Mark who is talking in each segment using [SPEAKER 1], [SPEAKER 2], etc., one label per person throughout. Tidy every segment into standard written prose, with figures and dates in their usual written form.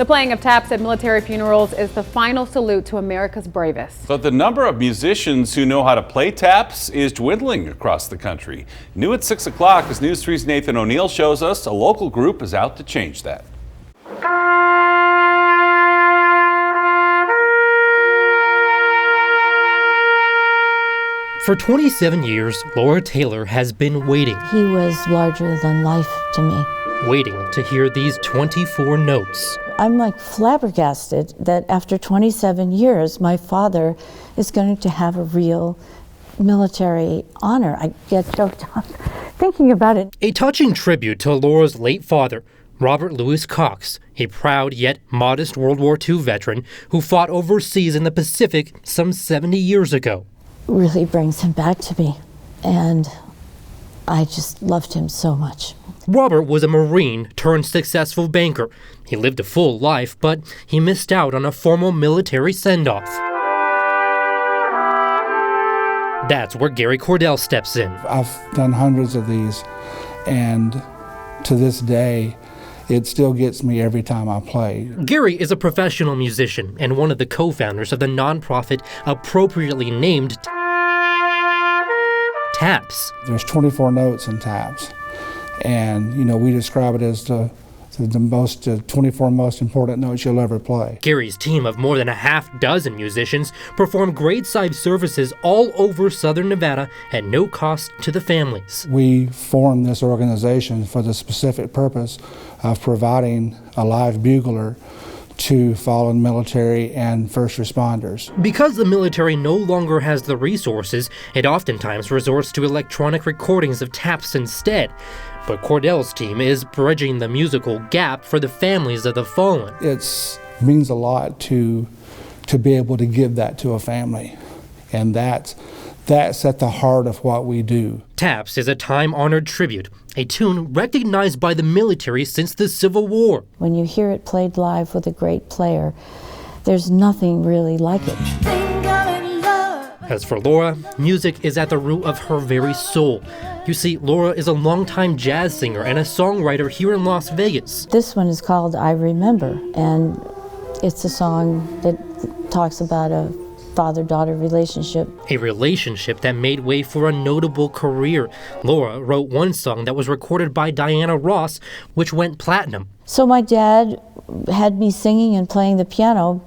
[SPEAKER 1] The playing of taps at military funerals is the final salute to America's bravest.
[SPEAKER 2] But the number of musicians who know how to play taps is dwindling across the country. New at 6 o'clock, as News 3's Nathan O'Neill shows us, a local group is out to change that.
[SPEAKER 3] For 27 years, Laura Taylor has been waiting.
[SPEAKER 4] He was larger than life to me.
[SPEAKER 3] Waiting to hear these 24 notes.
[SPEAKER 4] I'm like flabbergasted that after 27 years, my father is going to have a real military honor. I get choked up thinking about it.
[SPEAKER 3] A touching tribute to Laura's late father, Robert Louis Cox, a proud yet modest World War II veteran who fought overseas in the Pacific some 70 years ago.
[SPEAKER 4] Really brings him back to me, and I just loved him so much.
[SPEAKER 3] Robert was a Marine turned successful banker. He lived a full life, but he missed out on a formal military send-off. That's where Gary Cordell steps in.
[SPEAKER 5] I've done hundreds of these, and to this day, it still gets me every time I play.
[SPEAKER 3] Gary is a professional musician and one of the co-founders of the nonprofit appropriately named T.A.P.P.S.
[SPEAKER 5] There's 24 notes in taps, and we describe it as the 24 most important notes you'll ever play.
[SPEAKER 3] Gary's team of more than a half dozen musicians perform graveside services all over southern Nevada at no cost to the families.
[SPEAKER 5] We formed this organization for the specific purpose of providing a live bugler to fallen military and first responders.
[SPEAKER 3] Because the military no longer has the resources, it oftentimes resorts to electronic recordings of taps instead. But Cordell's team is bridging the musical gap for the families of the fallen.
[SPEAKER 5] It means a lot to be able to give that to a family, and that's at the heart of what we do.
[SPEAKER 3] T.A.P.P.S is a time-honored tribute, a tune recognized by the military since the Civil War.
[SPEAKER 4] When you hear it played live with a great player, there's nothing really like it.
[SPEAKER 3] As for Laura, music is at the root of her very soul. You see, Laura is a longtime jazz singer and a songwriter here in Las Vegas.
[SPEAKER 4] This one is called I Remember, and it's a song that talks about a father-daughter relationship.
[SPEAKER 3] A relationship that made way for a notable career. Laura wrote one song that was recorded by Diana Ross, which went platinum.
[SPEAKER 4] So my dad had me singing and playing the piano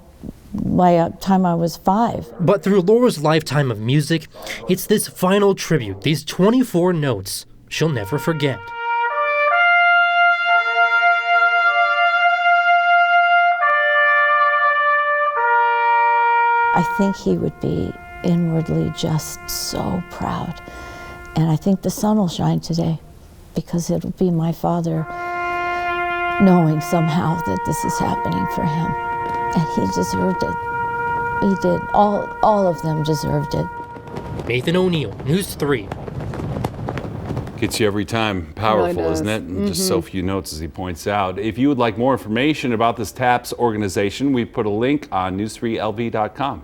[SPEAKER 4] by the time I was 5.
[SPEAKER 3] But through Laura's lifetime of music, it's this final tribute, these 24 notes, she'll never forget.
[SPEAKER 4] I think he would be inwardly just so proud. And I think the sun will shine today because it'll be my father knowing somehow that this is happening for him. And he deserved it. He did. All of them deserved it.
[SPEAKER 3] Nathan O'Neill, News 3.
[SPEAKER 2] Gets you every time. Powerful,
[SPEAKER 1] Really
[SPEAKER 2] isn't it? And just so few notes, as he points out. If you would like more information about this T.A.P.P.S organization, we put a link on news3lv.com.